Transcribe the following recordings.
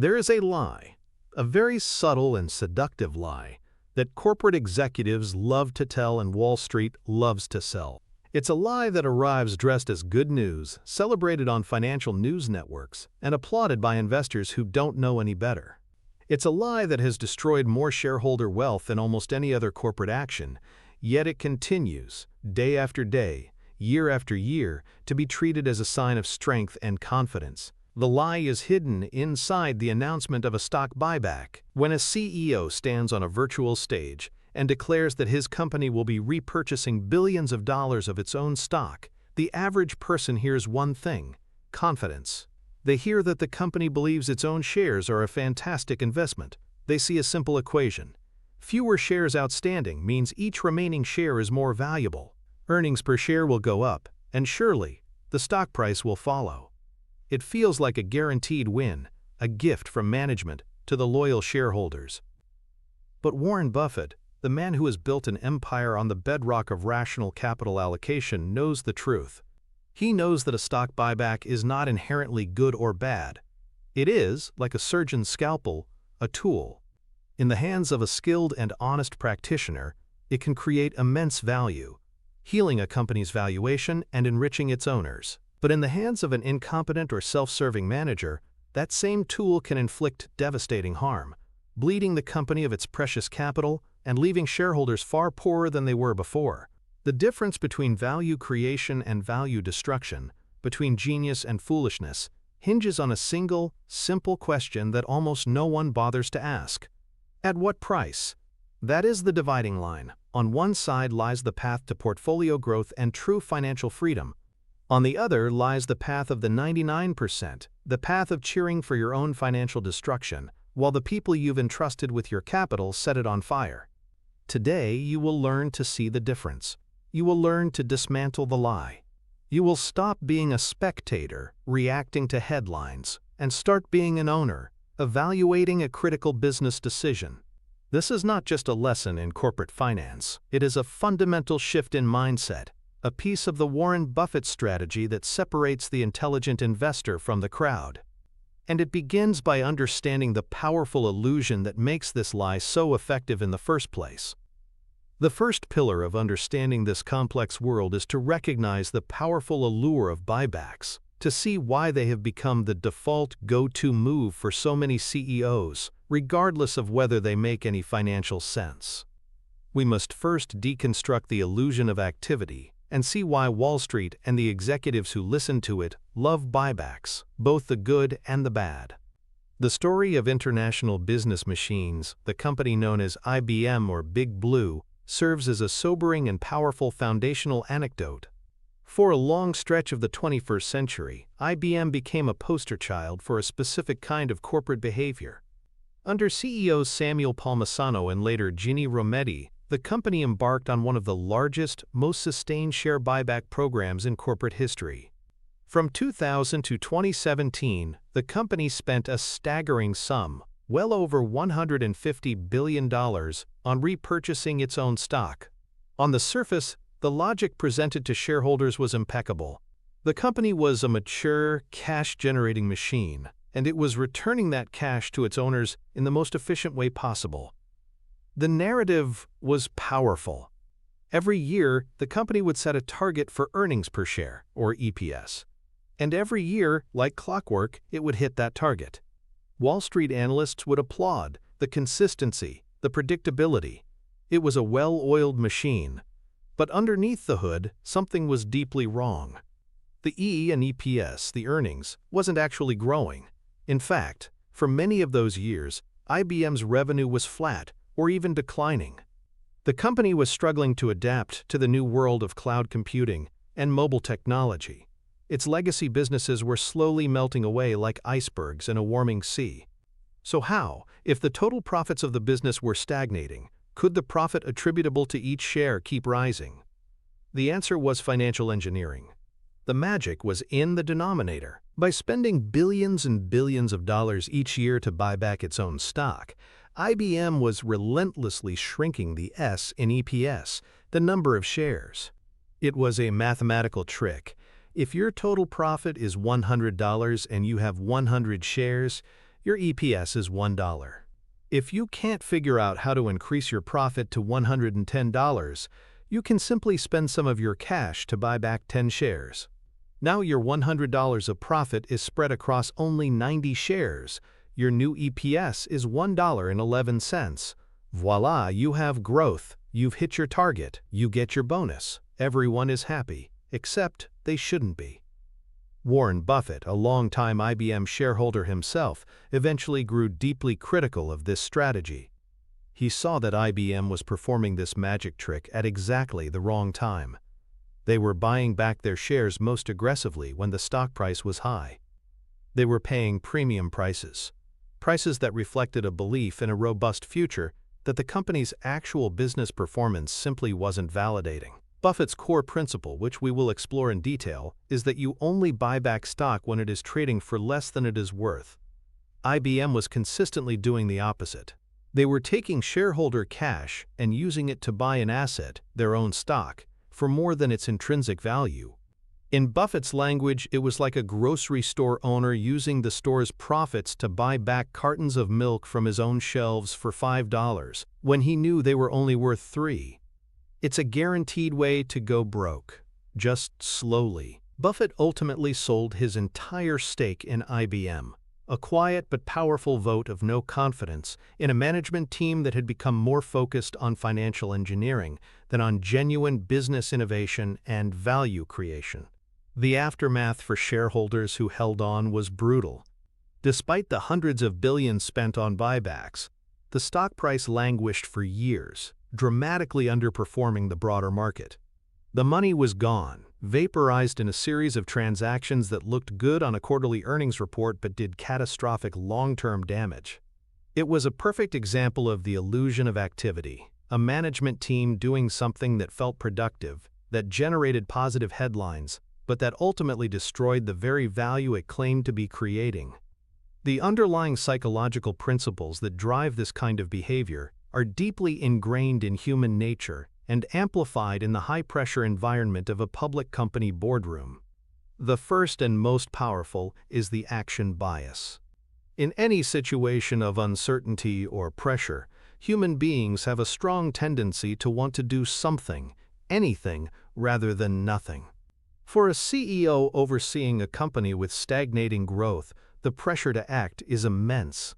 There is a lie, a very subtle and seductive lie, that corporate executives love to tell and Wall Street loves to sell. It's a lie that arrives dressed as good news, celebrated on financial news networks, and applauded by investors who don't know any better. It's a lie that has destroyed more shareholder wealth than almost any other corporate action, yet it continues, day after day, year after year, to be treated as a sign of strength and confidence. The lie is hidden inside the announcement of a stock buyback. When a CEO stands on a virtual stage and declares that his company will be repurchasing billions of dollars of its own stock, the average person hears one thing: confidence. They hear that the company believes its own shares are a fantastic investment. They see a simple equation. Fewer shares outstanding means each remaining share is more valuable. Earnings per share will go up, and surely, the stock price will follow. It feels like a guaranteed win, a gift from management to the loyal shareholders. But Warren Buffett, the man who has built an empire on the bedrock of rational capital allocation, knows the truth. He knows that a stock buyback is not inherently good or bad. It is, like a surgeon's scalpel, a tool. In the hands of a skilled and honest practitioner, it can create immense value, healing a company's valuation and enriching its owners. But in the hands of an incompetent or self-serving manager, that same tool can inflict devastating harm, bleeding the company of its precious capital and leaving shareholders far poorer than they were before. The difference between value creation and value destruction, between genius and foolishness, hinges on a single, simple question that almost no one bothers to ask. At what price? That is the dividing line. On one side lies the path to portfolio growth and true financial freedom. On the other lies the path of the 99%, the path of cheering for your own financial destruction, while the people you've entrusted with your capital set it on fire. Today, you will learn to see the difference. You will learn to dismantle the lie. You will stop being a spectator, reacting to headlines, and start being an owner, evaluating a critical business decision. This is not just a lesson in corporate finance. It is a fundamental shift in mindset, a piece of the Warren Buffett strategy that separates the intelligent investor from the crowd. And it begins by understanding the powerful illusion that makes this lie so effective in the first place. The first pillar of understanding this complex world is to recognize the powerful allure of buybacks, to see why they have become the default go-to move for so many CEOs, regardless of whether they make any financial sense. We must first deconstruct the illusion of activity and see why Wall Street and the executives who listen to it love buybacks, both the good and the bad. The story of International Business Machines, the company known as IBM or Big Blue, serves as a sobering and powerful foundational anecdote. For a long stretch of the 21st century, IBM became a poster child for a specific kind of corporate behavior. Under CEOs Samuel Palmisano and later Ginni Rometty, the company embarked on one of the largest, most sustained share buyback programs in corporate history. From 2000 to 2017, the company spent a staggering sum, well over $150 billion, on repurchasing its own stock. On the surface, the logic presented to shareholders was impeccable. The company was a mature, cash-generating machine, and it was returning that cash to its owners in the most efficient way possible. The narrative was powerful. Every year, the company would set a target for earnings per share, or EPS. And every year, like clockwork, it would hit that target. Wall Street analysts would applaud the consistency, the predictability. It was a well-oiled machine. But underneath the hood, something was deeply wrong. The E in EPS, the earnings, wasn't actually growing. In fact, for many of those years, IBM's revenue was flat or even declining. The company was struggling to adapt to the new world of cloud computing and mobile technology. Its legacy businesses were slowly melting away like icebergs in a warming sea. So how, if the total profits of the business were stagnating, could the profit attributable to each share keep rising? The answer was financial engineering. The magic was in the denominator. By spending billions and billions of dollars each year to buy back its own stock, IBM was relentlessly shrinking the S in EPS, the number of shares. It was a mathematical trick. If your total profit is $100 and you have 100 shares, Your EPS is $1. If you can't figure out how to increase your profit to $110, you can simply spend some of your cash to buy back 10 shares. Now your $100 of profit is spread across only 90 shares. Your new EPS is $1.11. Voila, you have growth. You've hit your target. You get your bonus. Everyone is happy, except they shouldn't be. Warren Buffett, a longtime IBM shareholder himself, eventually grew deeply critical of this strategy. He saw that IBM was performing this magic trick at exactly the wrong time. They were buying back their shares most aggressively when the stock price was high. They were paying premium prices that reflected a belief in a robust future that the company's actual business performance simply wasn't validating. Buffett's core principle, which we will explore in detail, is that you only buy back stock when it is trading for less than it is worth. IBM was consistently doing the opposite. They were taking shareholder cash and using it to buy an asset, their own stock, for more than its intrinsic value. In Buffett's language, it was like a grocery store owner using the store's profits to buy back cartons of milk from his own shelves for $5 when he knew they were only worth $3. It's a guaranteed way to go broke, just slowly. Buffett ultimately sold his entire stake in IBM, a quiet but powerful vote of no confidence in a management team that had become more focused on financial engineering than on genuine business innovation and value creation. The aftermath for shareholders who held on was brutal. Despite the hundreds of billions spent on buybacks, the stock price languished for years, dramatically underperforming the broader market. The money was gone, vaporized in a series of transactions that looked good on a quarterly earnings report but did catastrophic long-term damage. It was a perfect example of the illusion of activity, a management team doing something that felt productive, that generated positive headlines, but that ultimately destroyed the very value it claimed to be creating. The underlying psychological principles that drive this kind of behavior are deeply ingrained in human nature and amplified in the high-pressure environment of a public company boardroom. The first and most powerful is the action bias. In any situation of uncertainty or pressure, human beings have a strong tendency to want to do something, anything, rather than nothing. For a CEO overseeing a company with stagnating growth, the pressure to act is immense.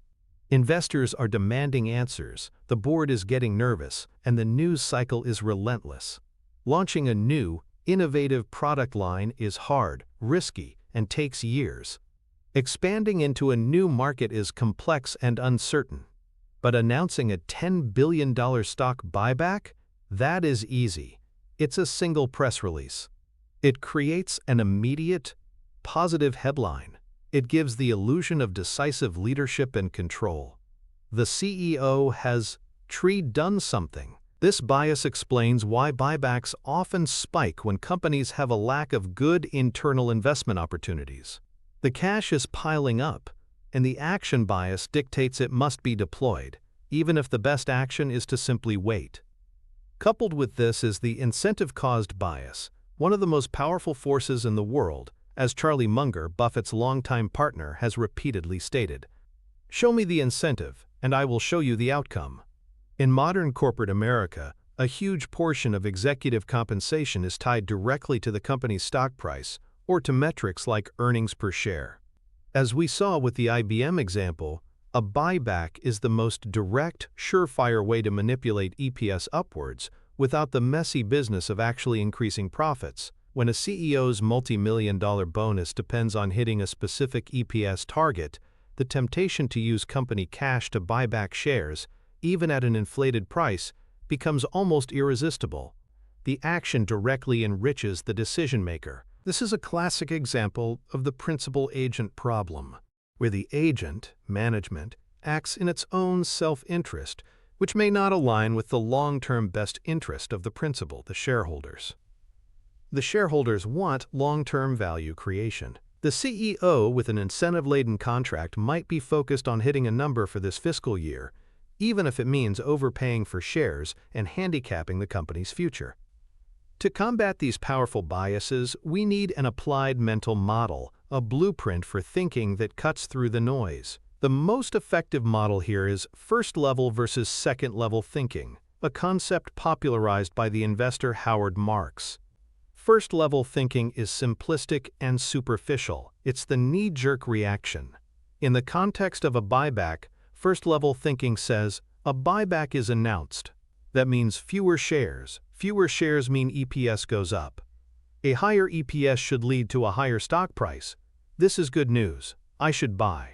Investors are demanding answers, the board is getting nervous, and the news cycle is relentless. Launching a new, innovative product line is hard, risky, and takes years. Expanding into a new market is complex and uncertain. But announcing a $10 billion stock buyback? That is easy. It's a single press release. It creates an immediate, positive headline. It gives the illusion of decisive leadership and control. The CEO has done something. This bias explains why buybacks often spike when companies have a lack of good internal investment opportunities. The cash is piling up, and the action bias dictates it must be deployed, even if the best action is to simply wait. Coupled with this is the incentive-caused bias, one of the most powerful forces in the world, as Charlie Munger, Buffett's longtime partner, has repeatedly stated. Show me the incentive, and I will show you the outcome. In modern corporate America, a huge portion of executive compensation is tied directly to the company's stock price or to metrics like earnings per share. As we saw with the IBM example, a buyback is the most direct, surefire way to manipulate EPS upwards without the messy business of actually increasing profits. When a CEO's multi-million-dollar bonus depends on hitting a specific EPS target, the temptation to use company cash to buy back shares, even at an inflated price, becomes almost irresistible. The action directly enriches the decision-maker. This is a classic example of the principal-agent problem, where the agent, management, acts in its own self-interest, which may not align with the long-term best interest of the principal, the shareholders. The shareholders want long-term value creation. The CEO with an incentive-laden contract might be focused on hitting a number for this fiscal year, even if it means overpaying for shares and handicapping the company's future. To combat these powerful biases, we need an applied mental model, a blueprint for thinking that cuts through the noise. The most effective model here is first-level versus second-level thinking, a concept popularized by the investor Howard Marks. First-level thinking is simplistic and superficial. It's the knee-jerk reaction. In the context of a buyback, first-level thinking says, a buyback is announced. That means fewer shares. Fewer shares mean EPS goes up. A higher EPS should lead to a higher stock price. This is good news. I should buy.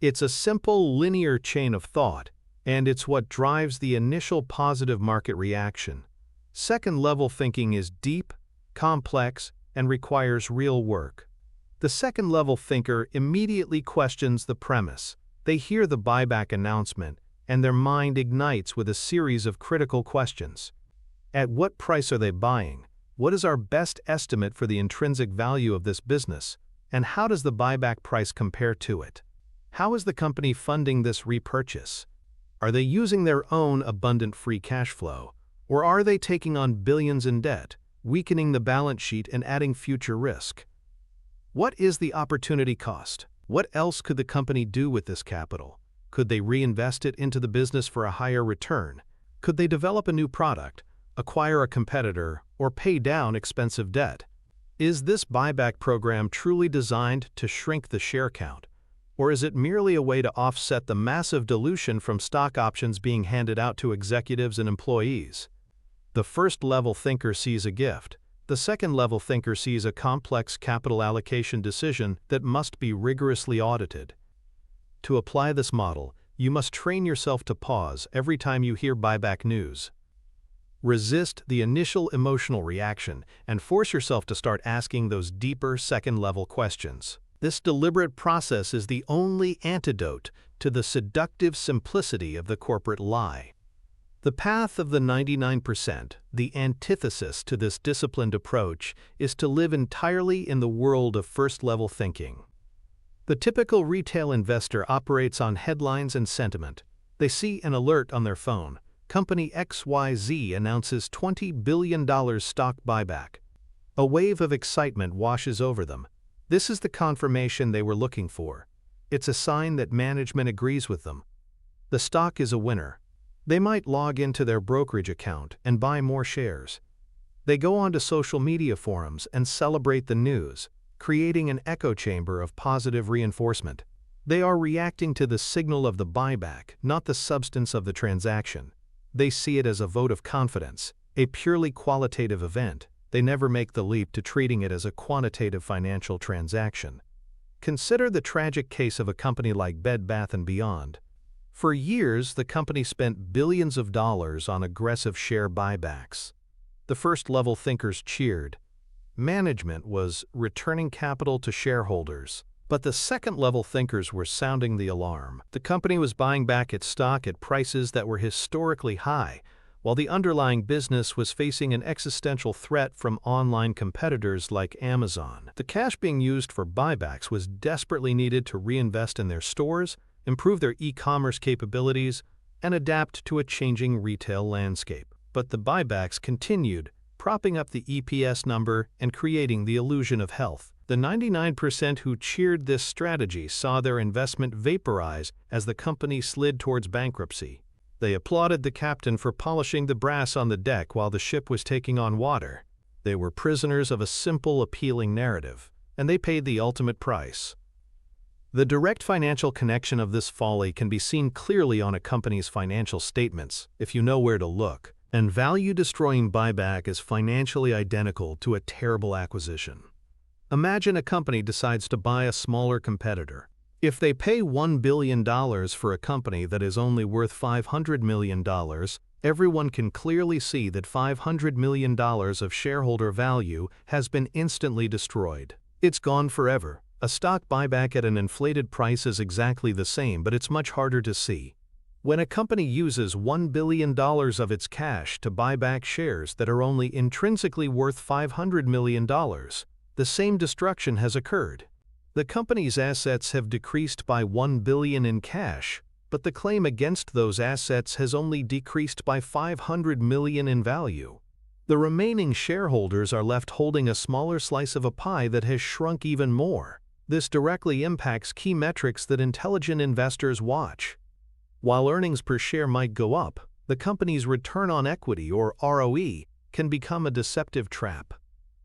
It's a simple, linear chain of thought, and it's what drives the initial positive market reaction. Second-level thinking is deep, complex, and requires real work. The second-level thinker immediately questions the premise. They hear the buyback announcement, and their mind ignites with a series of critical questions. At what price are they buying? What is our best estimate for the intrinsic value of this business? And how does the buyback price compare to it? How is the company funding this repurchase? Are they using their own abundant free cash flow? Or are they taking on billions in debt, weakening the balance sheet and adding future risk? What is the opportunity cost? What else could the company do with this capital? Could they reinvest it into the business for a higher return? Could they develop a new product, acquire a competitor, or pay down expensive debt? Is this buyback program truly designed to shrink the share count? Or is it merely a way to offset the massive dilution from stock options being handed out to executives and employees? The first-level thinker sees a gift. The second-level thinker sees a complex capital allocation decision that must be rigorously audited. To apply this model, you must train yourself to pause every time you hear buyback news. Resist the initial emotional reaction and force yourself to start asking those deeper second-level questions. This deliberate process is the only antidote to the seductive simplicity of the corporate lie. The path of the 99%, the antithesis to this disciplined approach, is to live entirely in the world of first-level thinking. The typical retail investor operates on headlines and sentiment. They see an alert on their phone. Company XYZ announces $20 billion stock buyback. A wave of excitement washes over them. This is the confirmation they were looking for. It's a sign that management agrees with them. The stock is a winner. They might log into their brokerage account and buy more shares. They go onto social media forums and celebrate the news, creating an echo chamber of positive reinforcement. They are reacting to the signal of the buyback, not the substance of the transaction. They see it as a vote of confidence, a purely qualitative event. They never make the leap to treating it as a quantitative financial transaction. Consider the tragic case of a company like Bed Bath & Beyond. For years, the company spent billions of dollars on aggressive share buybacks. The first-level thinkers cheered. Management was returning capital to shareholders. But the second-level thinkers were sounding the alarm. The company was buying back its stock at prices that were historically high, while the underlying business was facing an existential threat from online competitors like Amazon. The cash being used for buybacks was desperately needed to reinvest in their stores, improve their e-commerce capabilities, and adapt to a changing retail landscape. But the buybacks continued, propping up the EPS number and creating the illusion of health. The 99% who cheered this strategy saw their investment vaporize as the company slid towards bankruptcy. They applauded the captain for polishing the brass on the deck while the ship was taking on water. They were prisoners of a simple, appealing narrative, and they paid the ultimate price. The direct financial connection of this folly can be seen clearly on a company's financial statements, if you know where to look. And value-destroying buyback is financially identical to a terrible acquisition. Imagine a company decides to buy a smaller competitor. If they pay $1 billion for a company that is only worth $500 million, everyone can clearly see that $500 million of shareholder value has been instantly destroyed. It's gone forever. A stock buyback at an inflated price is exactly the same, but it's much harder to see. When a company uses $1 billion of its cash to buy back shares that are only intrinsically worth $500 million, the same destruction has occurred. The company's assets have decreased by $1 billion in cash, but the claim against those assets has only decreased by $500 million in value. The remaining shareholders are left holding a smaller slice of a pie that has shrunk even more. This directly impacts key metrics that intelligent investors watch. While earnings per share might go up, the company's return on equity, or ROE, can become a deceptive trap.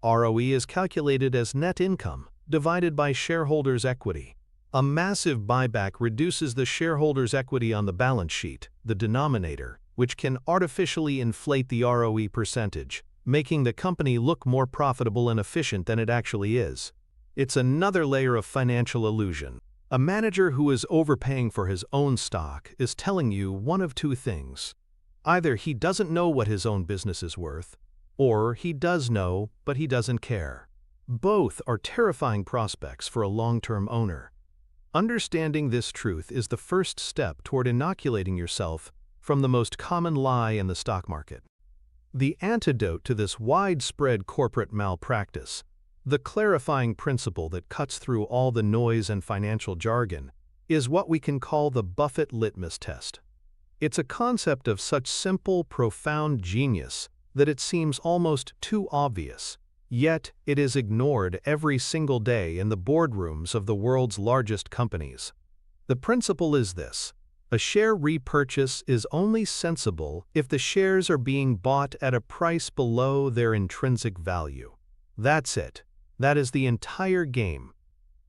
ROE is calculated as net income divided by shareholders' equity. A massive buyback reduces the shareholders' equity on the balance sheet, the denominator, which can artificially inflate the ROE percentage, making the company look more profitable and efficient than it actually is. It's another layer of financial illusion. A manager who is overpaying for his own stock is telling you one of two things. Either he doesn't know what his own business is worth, or he does know, but he doesn't care. Both are terrifying prospects for a long-term owner. Understanding this truth is the first step toward inoculating yourself from the most common lie in the stock market. The antidote to this widespread corporate malpractice, the clarifying principle that cuts through all the noise and financial jargon, is what we can call the Buffett litmus test. It's a concept of such simple, profound genius that it seems almost too obvious. Yet, it is ignored every single day in the boardrooms of the world's largest companies. The principle is this: a share repurchase is only sensible if the shares are being bought at a price below their intrinsic value. That's it. That is the entire game.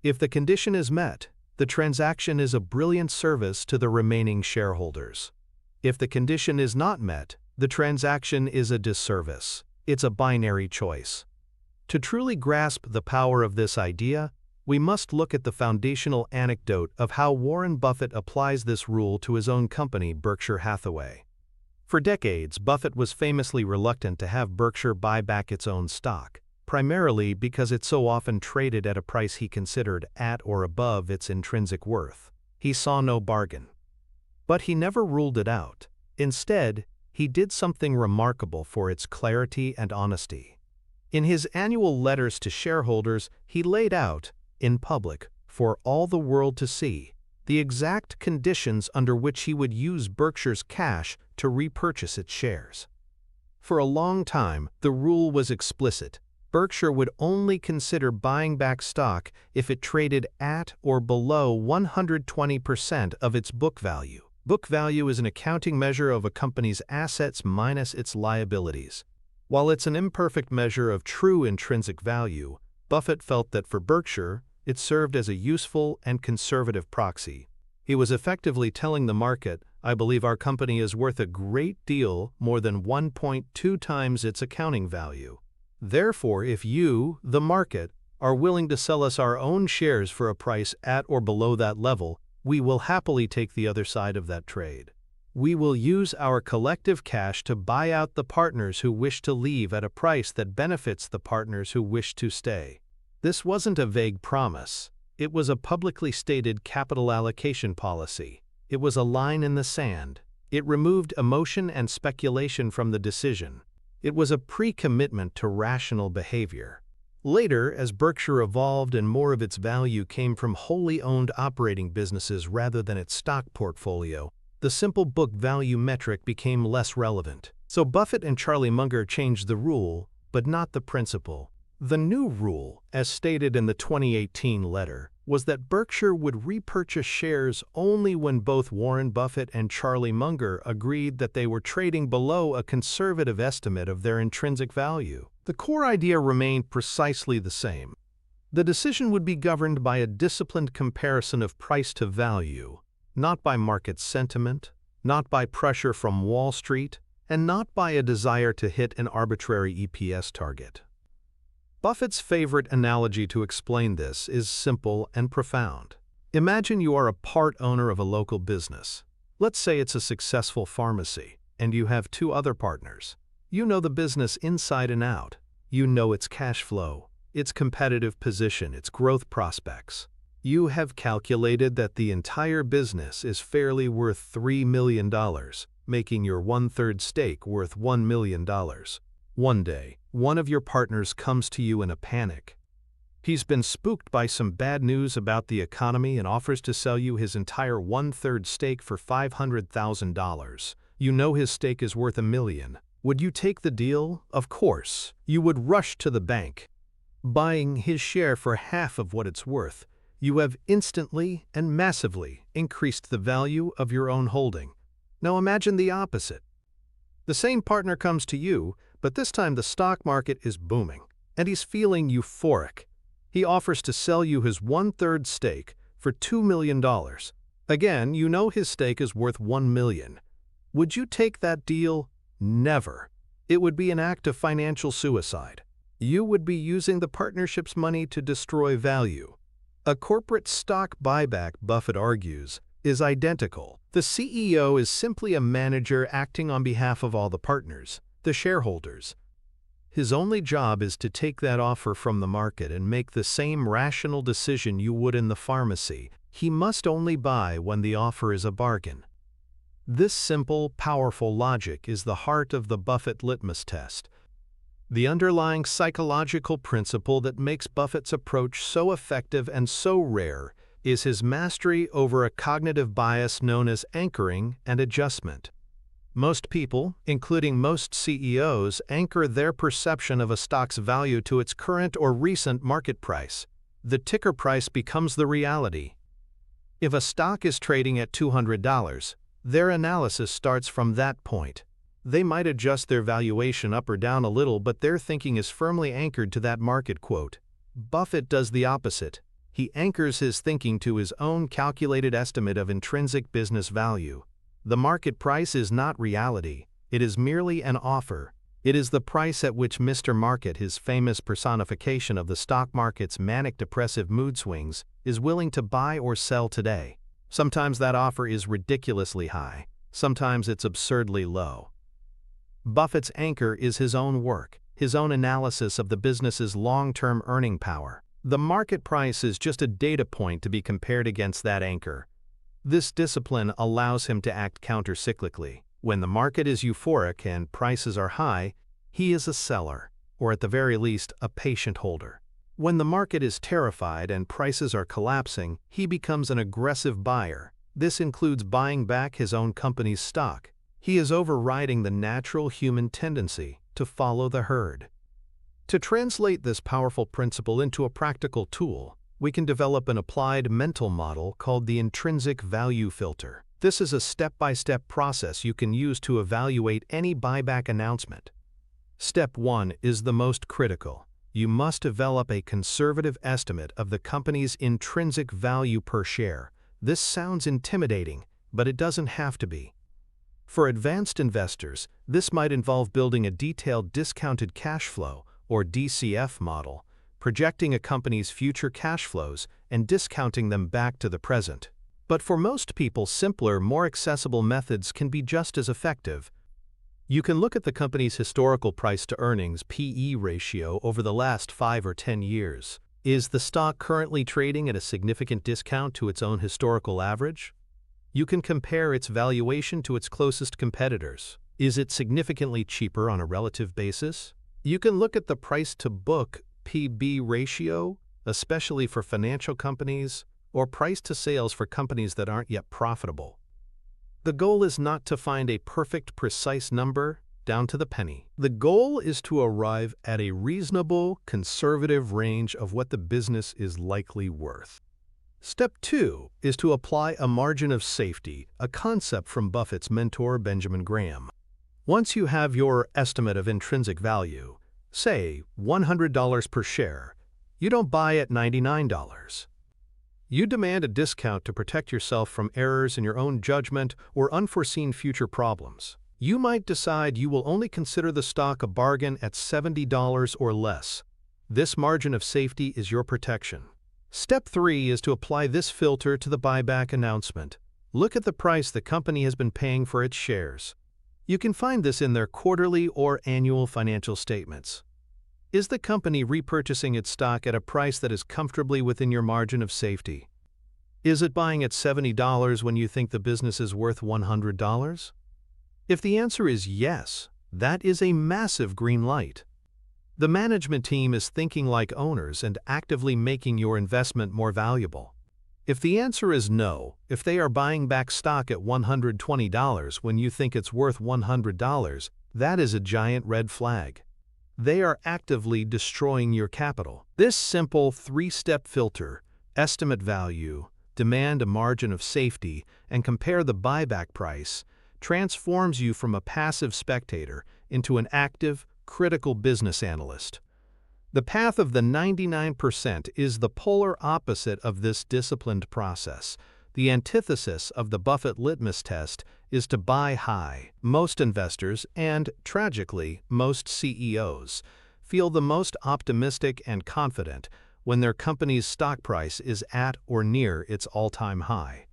If the condition is met, the transaction is a brilliant service to the remaining shareholders. If the condition is not met, the transaction is a disservice. It's a binary choice. To truly grasp the power of this idea, we must look at the foundational anecdote of how Warren Buffett applies this rule to his own company, Berkshire Hathaway. For decades, Buffett was famously reluctant to have Berkshire buy back its own stock, primarily because it so often traded at a price he considered at or above its intrinsic worth. He saw no bargain. But he never ruled it out. Instead, he did something remarkable for its clarity and honesty. In his annual letters to shareholders, he laid out, in public, for all the world to see, the exact conditions under which he would use Berkshire's cash to repurchase its shares. For a long time, the rule was explicit. Berkshire would only consider buying back stock if it traded at or below 120% of its book value. Book value is an accounting measure of a company's assets minus its liabilities. While it's an imperfect measure of true intrinsic value, Buffett felt that for Berkshire, it served as a useful and conservative proxy. He was effectively telling the market, "I believe our company is worth a great deal more than 1.2 times its accounting value. Therefore, if you, the market, are willing to sell us our own shares for a price at or below that level, we will happily take the other side of that trade. We will use our collective cash to buy out the partners who wish to leave at a price that benefits the partners who wish to stay." This wasn't a vague promise. It was a publicly stated capital allocation policy. It was a line in the sand. It removed emotion and speculation from the decision. It was a pre-commitment to rational behavior. Later, as Berkshire evolved and more of its value came from wholly owned operating businesses rather than its stock portfolio, the simple book value metric became less relevant. So Buffett and Charlie Munger changed the rule, but not the principle. The new rule, as stated in the 2018 letter, was that Berkshire would repurchase shares only when both Warren Buffett and Charlie Munger agreed that they were trading below a conservative estimate of their intrinsic value. The core idea remained precisely the same. The decision would be governed by a disciplined comparison of price to value, not by market sentiment, not by pressure from Wall Street, and not by a desire to hit an arbitrary EPS target. Buffett's favorite analogy to explain this is simple and profound. Imagine you are a part owner of a local business. Let's say it's a successful pharmacy, and you have two other partners. You know the business inside and out. You know its cash flow, its competitive position, its growth prospects. You have calculated that the entire business is fairly worth $3 million, making your one-third stake worth $1 million. One day, one of your partners comes to you in a panic. He's been spooked by some bad news about the economy and offers to sell you his entire one-third stake for $500,000. You know his stake is worth $1 million. Would you take the deal? Of course. You would rush to the bank. Buying his share for half of what it's worth, you have instantly and massively increased the value of your own holding. Now imagine the opposite. The same partner comes to you, but this time the stock market is booming, and he's feeling euphoric. He offers to sell you his 1/3 stake for $2 million. Again, you know his stake is worth $1 million. Would you take that deal? Never. It would be an act of financial suicide. You would be using the partnership's money to destroy value. A corporate stock buyback, Buffett argues, is identical. The CEO is simply a manager acting on behalf of all the partners, the shareholders. His only job is to take that offer from the market and make the same rational decision you would in the pharmacy. He must only buy when the offer is a bargain. This simple, powerful logic is the heart of the Buffett litmus test. The underlying psychological principle that makes Buffett's approach so effective and so rare is his mastery over a cognitive bias known as anchoring and adjustment. Most people, including most CEOs, anchor their perception of a stock's value to its current or recent market price. The ticker price becomes the reality. If a stock is trading at $200, their analysis starts from that point. They might adjust their valuation up or down a little, but their thinking is firmly anchored to that market quote. Buffett does the opposite. He anchors his thinking to his own calculated estimate of intrinsic business value. The market price is not reality. It is merely an offer. It is the price at which Mr. Market, his famous personification of the stock market's manic depressive mood swings, is willing to buy or sell today. Sometimes that offer is ridiculously high. Sometimes it's absurdly low. Buffett's anchor is his own work, his own analysis of the business's long-term earning power. The market price is just a data point to be compared against that anchor. This discipline allows him to act counter-cyclically. When the market is euphoric and prices are high, he is a seller, or at the very least, a patient holder. When the market is terrified and prices are collapsing, he becomes an aggressive buyer. This includes buying back his own company's stock. He is overriding the natural human tendency to follow the herd. To translate this powerful principle into a practical tool, we can develop an applied mental model called the intrinsic value filter. This is a step-by-step process you can use to evaluate any buyback announcement. Step 1 is the most critical. You must develop a conservative estimate of the company's intrinsic value per share. This sounds intimidating, but it doesn't have to be. For advanced investors, this might involve building a detailed discounted cash flow, or DCF model, projecting a company's future cash flows and discounting them back to the present. But for most people, simpler, more accessible methods can be just as effective. You can look at the company's historical price-to-earnings (PE) ratio over the last 5 or 10 years. Is the stock currently trading at a significant discount to its own historical average? You can compare its valuation to its closest competitors. Is it significantly cheaper on a relative basis? You can look at the price-to-book (PB) ratio, especially for financial companies, or price-to-sales for companies that aren't yet profitable. The goal is not to find a perfect, precise number, down to the penny. The goal is to arrive at a reasonable, conservative range of what the business is likely worth. Step 2 is to apply a margin of safety, a concept from Buffett's mentor Benjamin Graham. Once you have your estimate of intrinsic value, say $100 per share, you don't buy at $99. You demand a discount to protect yourself from errors in your own judgment or unforeseen future problems. You might decide you will only consider the stock a bargain at $70 or less. This margin of safety is your protection. Step 3 is to apply this filter to the buyback announcement. Look at the price the company has been paying for its shares. You can find this in their quarterly or annual financial statements. Is the company repurchasing its stock at a price that is comfortably within your margin of safety? Is it buying at $70 when you think the business is worth $100? If the answer is yes, that is a massive green light. The management team is thinking like owners and actively making your investment more valuable. If the answer is no, if they are buying back stock at $120 when you think it's worth $100, that is a giant red flag. They are actively destroying your capital. This simple 3-step filter estimate value, demand a margin of safety, and compare the buyback price transforms you from a passive spectator into an active, critical business analyst. The path of the 99% is the polar opposite of this disciplined process. The antithesis of the Buffett litmus test is to buy high. Most investors, and tragically, most CEOs, feel the most optimistic and confident when their company's stock price is at or near its all-time high.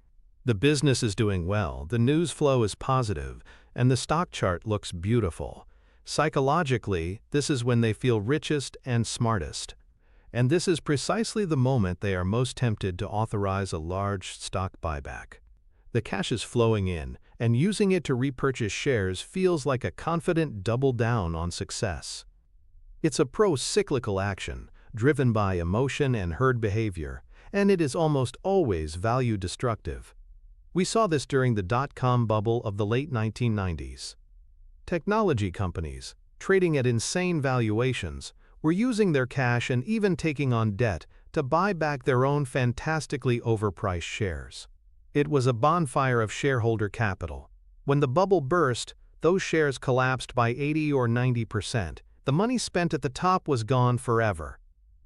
The business is doing well, the news flow is positive, and the stock chart looks beautiful. Psychologically, this is when they feel richest and smartest. And this is precisely the moment they are most tempted to authorize a large stock buyback. The cash is flowing in, and using it to repurchase shares feels like a confident double down on success. It's a pro-cyclical action, driven by emotion and herd behavior, and it is almost always value destructive. We saw this during the dot-com bubble of the late 1990s. Technology companies, trading at insane valuations, were using their cash and even taking on debt to buy back their own fantastically overpriced shares. It was a bonfire of shareholder capital. When the bubble burst, those shares collapsed by 80 or 90%. The money spent at the top was gone forever.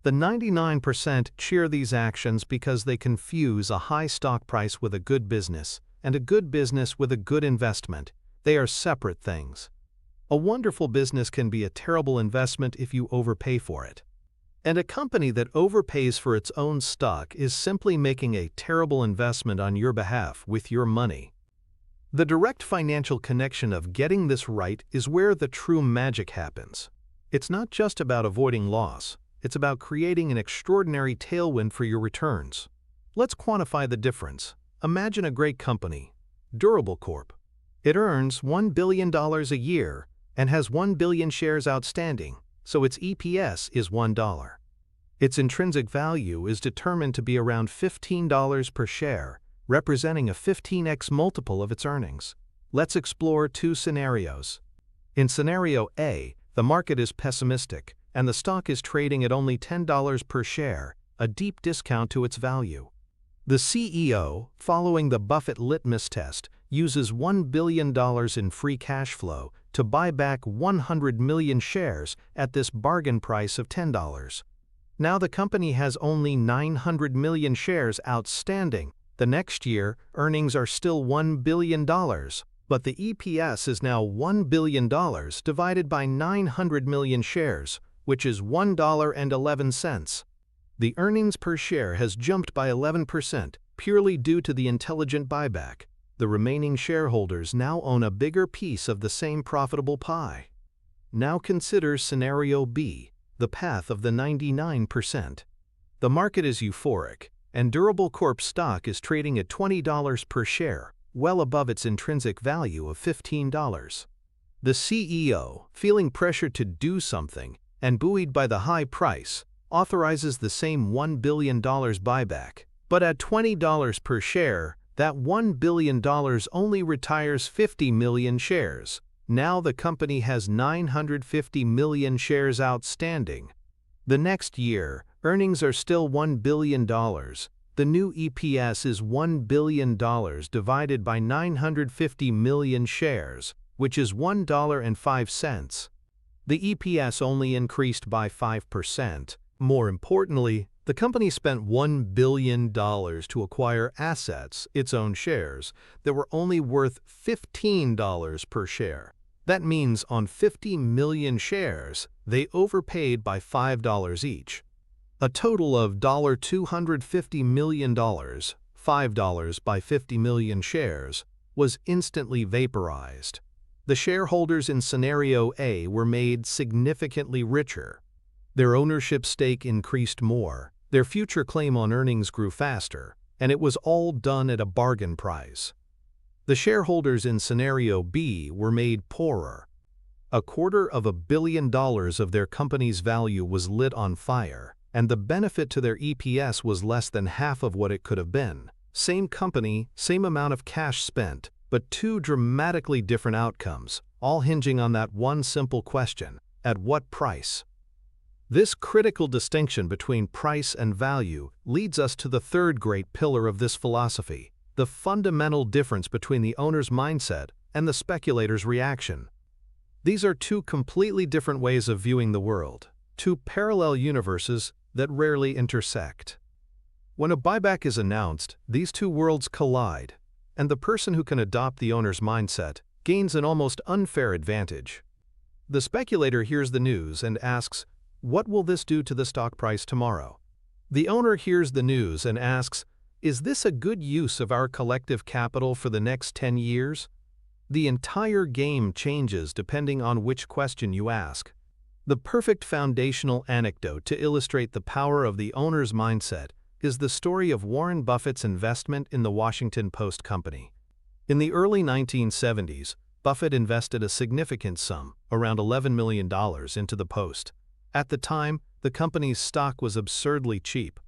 The 99% cheer these actions because they confuse a high stock price with a good business, and a good business with a good investment. They are separate things. A wonderful business can be a terrible investment if you overpay for it. And a company that overpays for its own stock is simply making a terrible investment on your behalf with your money. The direct financial connection of getting this right is where the true magic happens. It's not just about avoiding loss. It's about creating an extraordinary tailwind for your returns. Let's quantify the difference. Imagine a great company, Durable Corp. It earns $1 billion a year and has 1 billion shares outstanding, so its EPS is $1. Its intrinsic value is determined to be around $15 per share, representing a 15x multiple of its earnings. Let's explore two scenarios. In scenario A, the market is pessimistic, and the stock is trading at only $10 per share, a deep discount to its value. The CEO, following the Buffett litmus test, uses $1 billion in free cash flow to buy back 100 million shares at this bargain price of $10. Now the company has only 900 million shares outstanding. The next year, earnings are still $1 billion, but the EPS is now $1 billion divided by 900 million shares, which is $1.11. The earnings per share has jumped by 11%, purely due to the intelligent buyback. The remaining shareholders now own a bigger piece of the same profitable pie. Now consider scenario B, the path of the 99%. The market is euphoric, and Durable Corp stock is trading at $20 per share, well above its intrinsic value of $15. The CEO, feeling pressured to do something, and buoyed by the high price, authorizes the same $1 billion buyback. But at $20 per share, that $1 billion only retires 50 million shares. Now the company has 950 million shares outstanding. The next year, earnings are still $1 billion. The new EPS is $1 billion divided by 950 million shares, which is $1.05. The EPS only increased by 5%. More importantly, the company spent $1 billion to acquire assets, its own shares, that were only worth $15 per share. That means on 50 million shares, they overpaid by $5 each. A total of $250 million, $5 by 50 million shares, was instantly vaporized. The shareholders in scenario A were made significantly richer. Their ownership stake increased more, their future claim on earnings grew faster, and it was all done at a bargain price. The shareholders in scenario B were made poorer. $250 million of their company's value was lit on fire, and the benefit to their EPS was less than half of what it could have been. Same company, same amount of cash spent, but two dramatically different outcomes, all hinging on that one simple question: at what price? This critical distinction between price and value leads us to the third great pillar of this philosophy, the fundamental difference between the owner's mindset and the speculator's reaction. These are two completely different ways of viewing the world, two parallel universes that rarely intersect. When a buyback is announced, these two worlds collide, and the person who can adopt the owner's mindset gains an almost unfair advantage. The speculator hears the news and asks, "What will this do to the stock price tomorrow?" The owner hears the news and asks, "Is this a good use of our collective capital for the next 10 years?" The entire game changes depending on which question you ask. The perfect foundational anecdote to illustrate the power of the owner's mindset is the story of Warren Buffett's investment in the Washington Post Company. In the early 1970s, Buffett invested a significant sum, around $11 million, into the Post. At the time, the company's stock was absurdly cheap.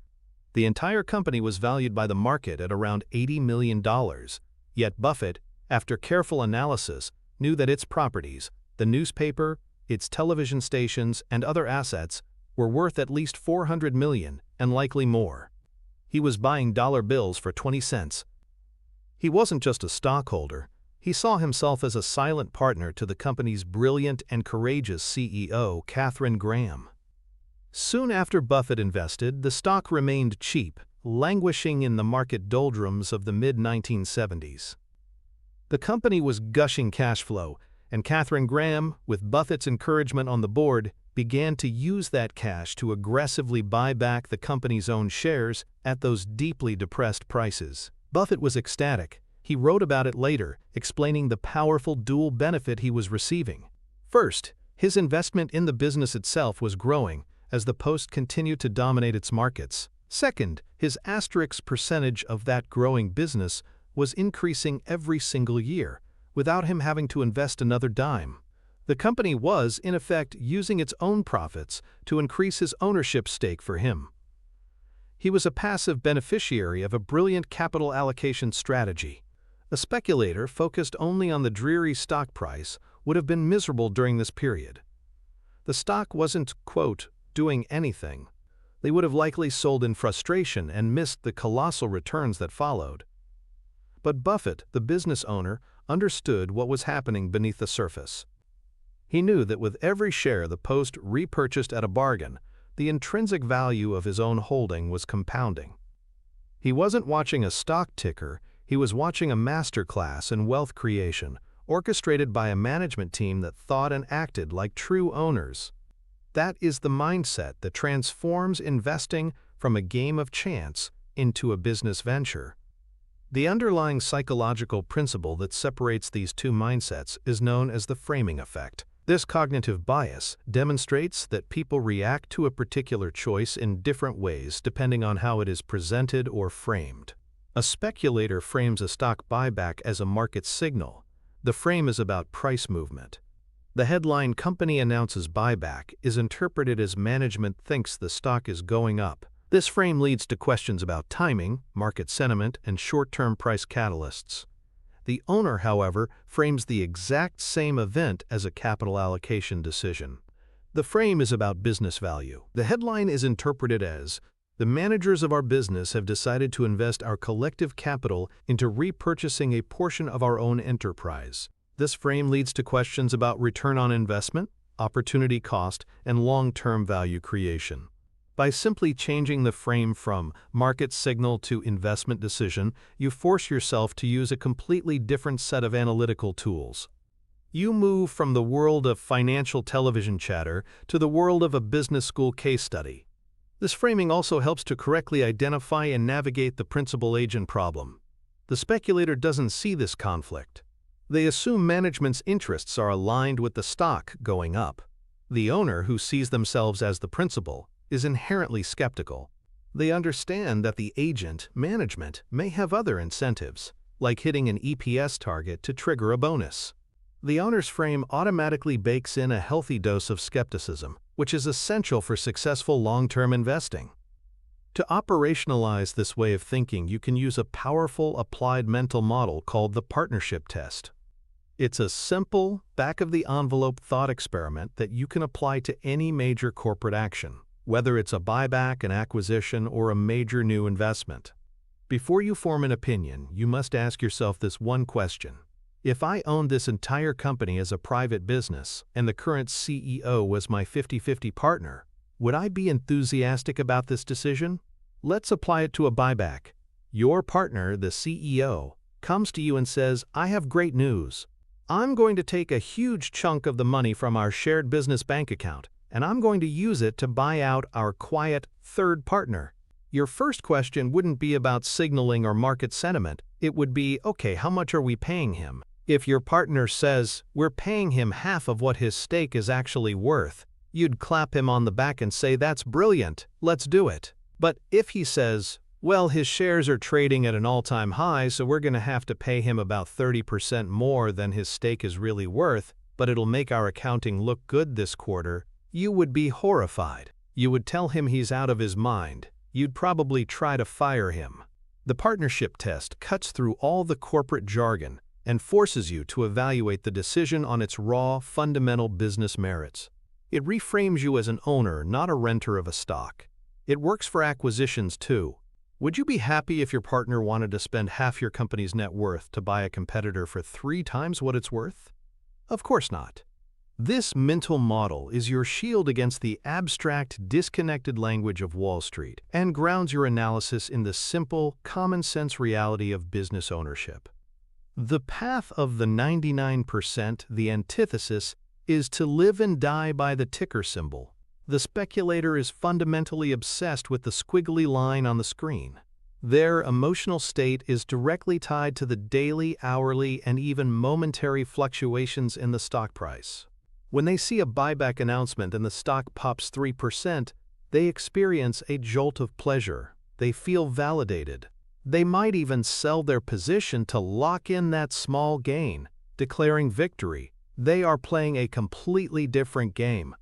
The entire company was valued by the market at around $80 million, yet Buffett, after careful analysis, knew that its properties, the newspaper, its television stations, and other assets, were worth at least $400 million, and likely more. He was buying dollar bills for 20 cents. He wasn't just a stockholder. He saw himself as a silent partner to the company's brilliant and courageous CEO, Katharine Graham. Soon after Buffett invested, the stock remained cheap, languishing in the market doldrums of the mid-1970s. The company was gushing cash flow, and Katharine Graham, with Buffett's encouragement on the board, began to use that cash to aggressively buy back the company's own shares at those deeply depressed prices. Buffett was ecstatic. He wrote about it later, explaining the powerful dual benefit he was receiving. First, his investment in the business itself was growing as the Post continued to dominate its markets. Second, his asterisk percentage of that growing business was increasing every single year, without him having to invest another dime. The company was, in effect, using its own profits to increase his ownership stake for him. He was a passive beneficiary of a brilliant capital allocation strategy. A speculator focused only on the dreary stock price would have been miserable during this period. The stock wasn't, quote, doing anything. They would have likely sold in frustration and missed the colossal returns that followed. But Buffett, the business owner, understood what was happening beneath the surface. He knew that with every share the Post repurchased at a bargain, the intrinsic value of his own holding was compounding. He wasn't watching a stock ticker, he was watching a masterclass in wealth creation, orchestrated by a management team that thought and acted like true owners. That is the mindset that transforms investing from a game of chance into a business venture. The underlying psychological principle that separates these two mindsets is known as the framing effect. This cognitive bias demonstrates that people react to a particular choice in different ways depending on how it is presented or framed. A speculator frames a stock buyback as a market signal. The frame is about price movement. The headline "Company announces buyback" is interpreted as management thinks the stock is going up. This frame leads to questions about timing, market sentiment, and short-term price catalysts. The owner, however, frames the exact same event as a capital allocation decision. The frame is about business value. The headline is interpreted as, "The managers of our business have decided to invest our collective capital into repurchasing a portion of our own enterprise." This frame leads to questions about return on investment, opportunity cost, and long-term value creation. By simply changing the frame from market signal to investment decision, you force yourself to use a completely different set of analytical tools. You move from the world of financial television chatter to the world of a business school case study. This framing also helps to correctly identify and navigate the principal-agent problem. The speculator doesn't see this conflict. They assume management's interests are aligned with the stock going up. The owner, who sees themselves as the principal, is inherently skeptical. They understand that the agent, management, may have other incentives, like hitting an EPS target to trigger a bonus. The owner's frame automatically bakes in a healthy dose of skepticism, which is essential for successful long-term investing. To operationalize this way of thinking, you can use a powerful applied mental model called the partnership test. It's a simple, back-of-the-envelope thought experiment that you can apply to any major corporate action, whether it's a buyback, an acquisition, or a major new investment. Before you form an opinion, you must ask yourself this one question. If I owned this entire company as a private business and the current CEO was my 50-50 partner, would I be enthusiastic about this decision? Let's apply it to a buyback. Your partner, the CEO, comes to you and says, "I have great news. I'm going to take a huge chunk of the money from our shared business bank account, and I'm going to use it to buy out our quiet third partner." Your first question wouldn't be about signaling or market sentiment. It would be, okay, how much are we paying him? If your partner says, "We're paying him half of what his stake is actually worth," you'd clap him on the back and say, "That's brilliant, let's do it." But if he says, "Well, his shares are trading at an all-time high, so we're going to have to pay him about 30% more than his stake is really worth, but it'll make our accounting look good this quarter," you would be horrified. You would tell him he's out of his mind. You'd probably try to fire him. The partnership test cuts through all the corporate jargon and forces you to evaluate the decision on its raw, fundamental business merits. It reframes you as an owner, not a renter of a stock. It works for acquisitions too. Would you be happy if your partner wanted to spend half your company's net worth to buy a competitor for 3 times what it's worth? Of course not. This mental model is your shield against the abstract, disconnected language of Wall Street and grounds your analysis in the simple, common-sense reality of business ownership. The path of the 99%, the antithesis, is to live and die by the ticker symbol. The speculator is fundamentally obsessed with the squiggly line on the screen. Their emotional state is directly tied to the daily, hourly, and even momentary fluctuations in the stock price. When they see a buyback announcement and the stock pops 3%, they experience a jolt of pleasure. They feel validated. They might even sell their position to lock in that small gain, declaring victory. They are playing a completely different game.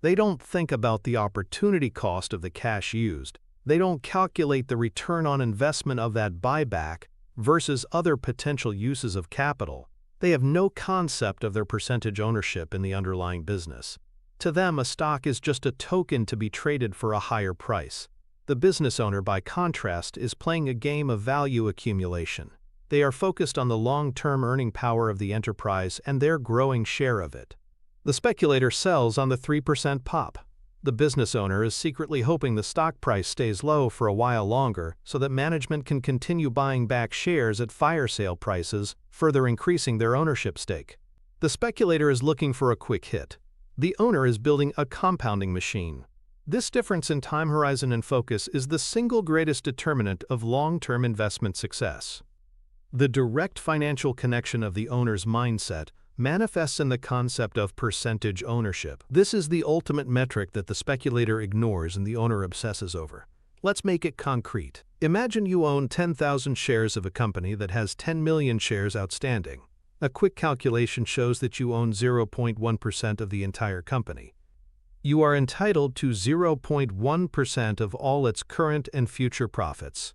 They don't think about the opportunity cost of the cash used. They don't calculate the return on investment of that buyback versus other potential uses of capital. They have no concept of their percentage ownership in the underlying business. To them, a stock is just a token to be traded for a higher price. The business owner, by contrast, is playing a game of value accumulation. They are focused on the long-term earning power of the enterprise and their growing share of it. The speculator sells on the 3% pop. The business owner is secretly hoping the stock price stays low for a while longer so that management can continue buying back shares at fire sale prices, further increasing their ownership stake. The speculator is looking for a quick hit. The owner is building a compounding machine. This difference in time horizon and focus is the single greatest determinant of long-term investment success. The direct financial connection of the owner's mindset manifests in the concept of percentage ownership. This is the ultimate metric that the speculator ignores and the owner obsesses over. Let's make it concrete. Imagine you own 10,000 shares of a company that has 10 million shares outstanding. A quick calculation shows that you own 0.1% of the entire company. You are entitled to 0.1% of all its current and future profits.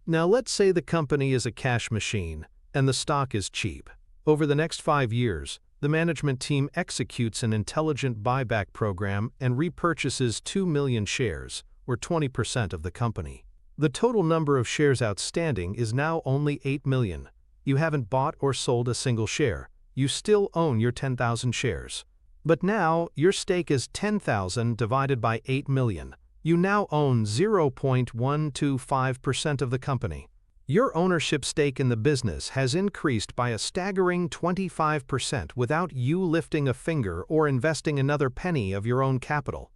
Now let's say the company is a cash machine and the stock is cheap. Over the next 5 years, the management team executes an intelligent buyback program and repurchases 2 million shares, or 20% of the company. The total number of shares outstanding is now only 8 million. You haven't bought or sold a single share. You still own your 10,000 shares. But now, your stake is 10,000 divided by 8 million. You now own 0.125% of the company. Your ownership stake in the business has increased by a staggering 25% without you lifting a finger or investing another penny of your own capital.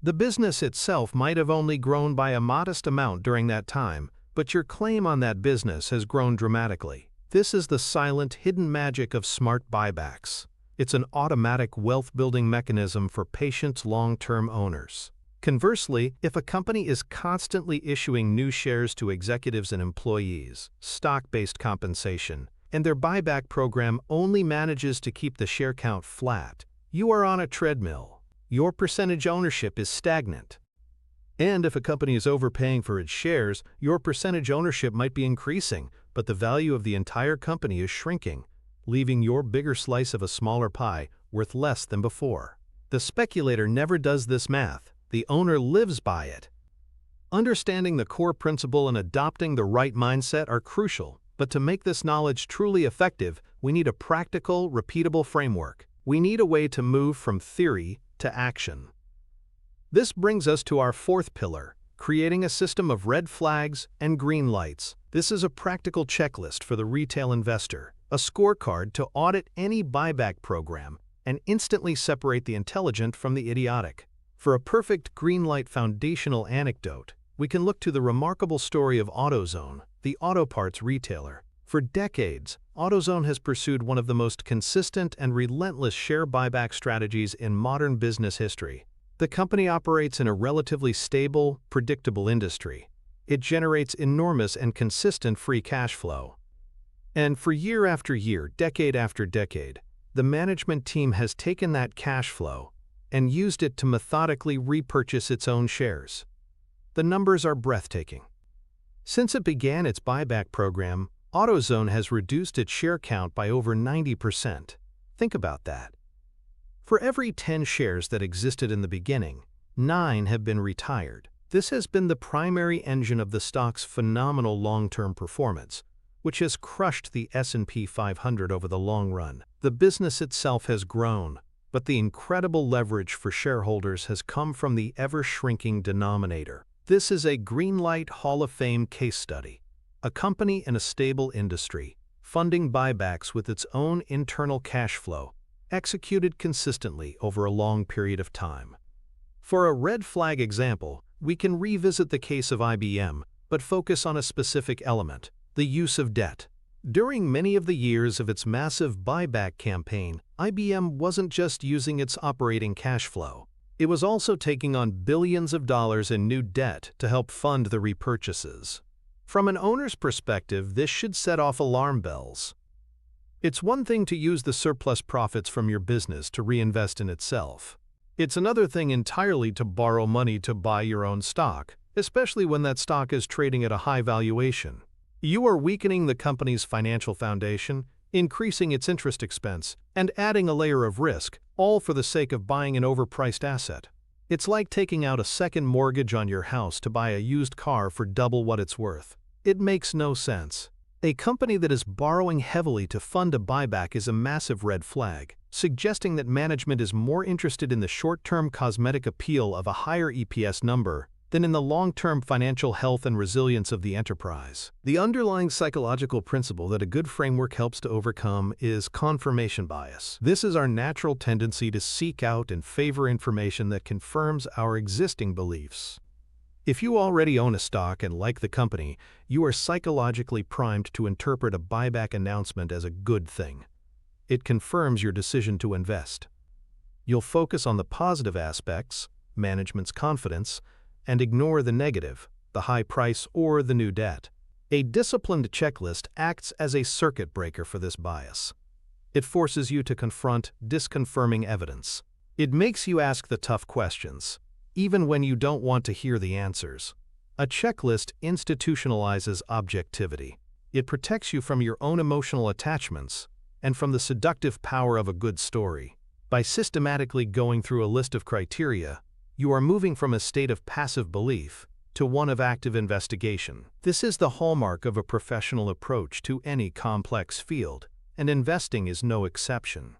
The business itself might have only grown by a modest amount during that time, but your claim on that business has grown dramatically. This is the silent, hidden magic of smart buybacks. It's an automatic wealth-building mechanism for patient, long-term owners. Conversely, if a company is constantly issuing new shares to executives and employees, stock-based compensation, and their buyback program only manages to keep the share count flat, you are on a treadmill. Your percentage ownership is stagnant. And if a company is overpaying for its shares, your percentage ownership might be increasing, but the value of the entire company is shrinking. leaving your bigger slice of a smaller pie worth less than before. The speculator never does this math. The owner lives by it. Understanding the core principle and adopting the right mindset are crucial, but to make this knowledge truly effective, we need a practical, repeatable framework. We need a way to move from theory to action. This brings us to our fourth pillar, creating a system of red flags and green lights. This is a practical checklist for the retail investor, a scorecard to audit any buyback program and instantly separate the intelligent from the idiotic. For a perfect green light foundational anecdote, we can look to the remarkable story of AutoZone, the auto parts retailer. For decades, AutoZone has pursued one of the most consistent and relentless share buyback strategies in modern business history. The company operates in a relatively stable, predictable industry. It generates enormous and consistent free cash flow. And for year after year, decade after decade, the management team has taken that cash flow and used it to methodically repurchase its own shares. The numbers are breathtaking. Since it began its buyback program, AutoZone has reduced its share count by over 90%. Think about that. For every 10 shares that existed in the beginning, 9 have been retired. This has been the primary engine of the stock's phenomenal long-term performance, which has crushed the S&P 500 over the long run. The business itself has grown, but the incredible leverage for shareholders has come from the ever-shrinking denominator. This is a Greenlight Hall of Fame case study. A company in a stable industry, funding buybacks with its own internal cash flow, executed consistently over a long period of time. For a red flag example, we can revisit the case of IBM, but focus on a specific element, the use of debt. During many of the years of its massive buyback campaign, IBM wasn't just using its operating cash flow. It was also taking on billions of dollars in new debt to help fund the repurchases. From an owner's perspective, this should set off alarm bells. It's one thing to use the surplus profits from your business to reinvest in itself. It's another thing entirely to borrow money to buy your own stock, especially when that stock is trading at a high valuation. You are weakening the company's financial foundation, increasing its interest expense, and adding a layer of risk, all for the sake of buying an overpriced asset. It's like taking out a second mortgage on your house to buy a used car for double what it's worth. It makes no sense. A company that is borrowing heavily to fund a buyback is a massive red flag, suggesting that management is more interested in the short-term cosmetic appeal of a higher EPS number than in the long-term financial health and resilience of the enterprise. The underlying psychological principle that a good framework helps to overcome is confirmation bias. This is our natural tendency to seek out and favor information that confirms our existing beliefs. If you already own a stock and like the company, you are psychologically primed to interpret a buyback announcement as a good thing. It confirms your decision to invest. You'll focus on the positive aspects, management's confidence, and ignore the negative, the high price or the new debt. A disciplined checklist acts as a circuit breaker for this bias. It forces you to confront disconfirming evidence. It makes you ask the tough questions, even when you don't want to hear the answers. A checklist institutionalizes objectivity. It protects you from your own emotional attachments and from the seductive power of a good story. By systematically going through a list of criteria, you are moving from a state of passive belief to one of active investigation. This is the hallmark of a professional approach to any complex field, and investing is no exception.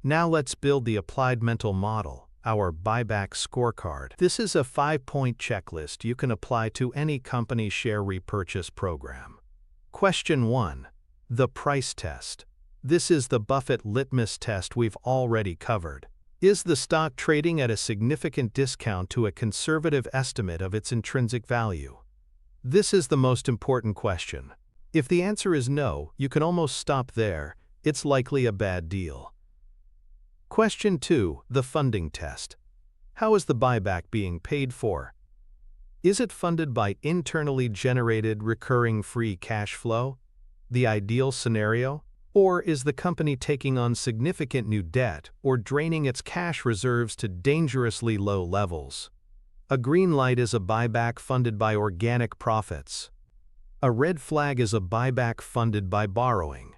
Now let's build the applied mental model, our buyback scorecard. This is a 5-point checklist you can apply to any company share repurchase program. Question 1. The price test. This is the Buffett litmus test we've already covered. Is the stock trading at a significant discount to a conservative estimate of its intrinsic value? This is the most important question. If the answer is no, you can almost stop there. It's likely a bad deal. Question 2. The funding test. How is the buyback being paid for? Is it funded by internally generated recurring free cash flow, the ideal scenario? Or is the company taking on significant new debt or draining its cash reserves to dangerously low levels? A green light is a buyback funded by organic profits. A red flag is a buyback funded by borrowing.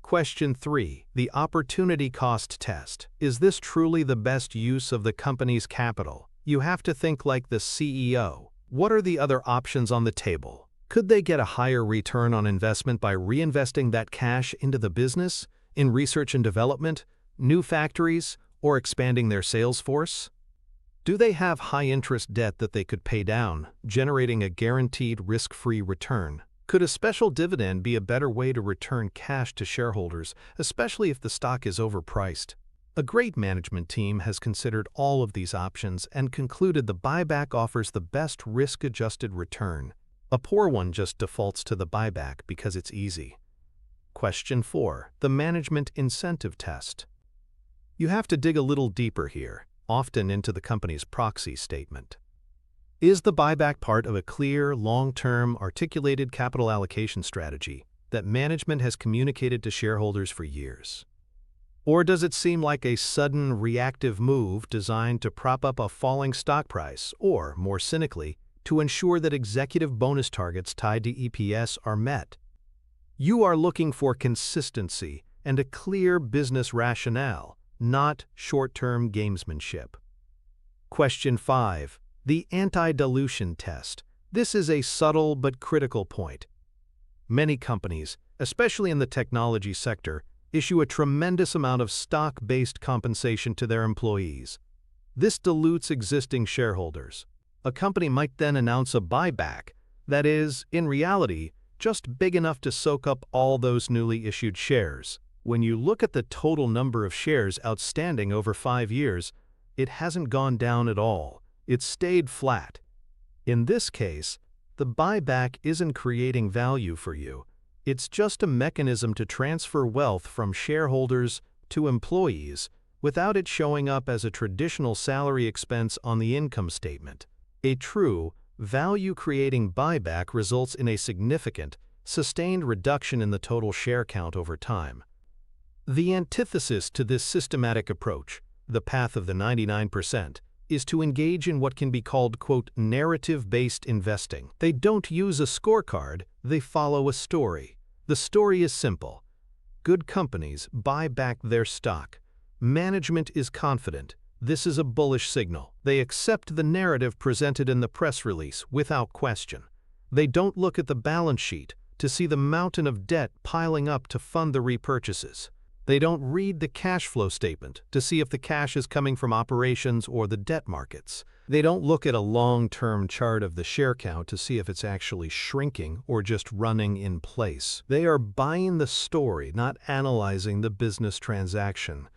Question 3. The opportunity cost test. Is this truly the best use of the company's capital? You have to think like the CEO. What are the other options on the table? Could they get a higher return on investment by reinvesting that cash into the business, in research and development, new factories, or expanding their sales force? Do they have high-interest debt that they could pay down, generating a guaranteed risk-free return? Could a special dividend be a better way to return cash to shareholders, especially if the stock is overpriced? A great management team has considered all of these options and concluded the buyback offers the best risk-adjusted return. A poor one just defaults to the buyback because it's easy. Question 4. The management incentive test. You have to dig a little deeper here, often into the company's proxy statement. Is the buyback part of a clear, long-term, articulated capital allocation strategy that management has communicated to shareholders for years? Or does it seem like a sudden, reactive move designed to prop up a falling stock price, or, more cynically, to ensure that executive bonus targets tied to EPS are met? You are looking for consistency and a clear business rationale, not short-term gamesmanship. Question 5. The anti-dilution test. This is a subtle but critical point. Many companies, especially in the technology sector, issue a tremendous amount of stock-based compensation to their employees. This dilutes existing shareholders. A company might then announce a buyback that is, in reality, just big enough to soak up all those newly issued shares. When you look at the total number of shares outstanding over 5 years, it hasn't gone down at all. It's stayed flat. In this case, the buyback isn't creating value for you. It's just a mechanism to transfer wealth from shareholders to employees without it showing up as a traditional salary expense on the income statement. A true, value-creating buyback results in a significant, sustained reduction in the total share count over time. The antithesis to this systematic approach, the path of the 99%, is to engage in what can be called, quote, narrative-based investing. They don't use a scorecard, they follow a story. The story is simple. Good companies buy back their stock. Management is confident. This is a bullish signal. They accept the narrative presented in the press release without question. They don't look at the balance sheet to see the mountain of debt piling up to fund the repurchases. They don't read the cash flow statement to see if the cash is coming from operations or the debt markets. They don't look at a long-term chart of the share count to see if it's actually shrinking or just running in place. They are buying the story, not analyzing the business transaction.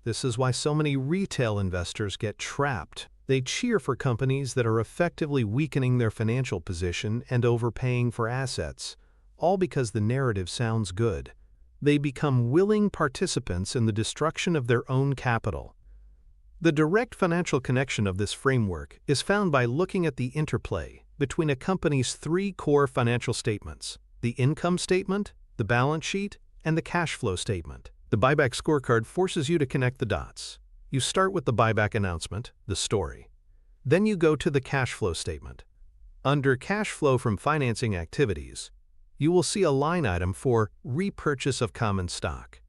This is why so many retail investors get trapped. They cheer for companies that are effectively weakening their financial position and overpaying for assets, all because the narrative sounds good. They become willing participants in the destruction of their own capital. The direct financial connection of this framework is found by looking at the interplay between a company's 3 core financial statements: the income statement, the balance sheet, and the cash flow statement. The buyback scorecard forces you to connect the dots. You start with the buyback announcement, the story. Then you go to the cash flow statement. Under cash flow from financing activities, you will see a line item for repurchase of common stock.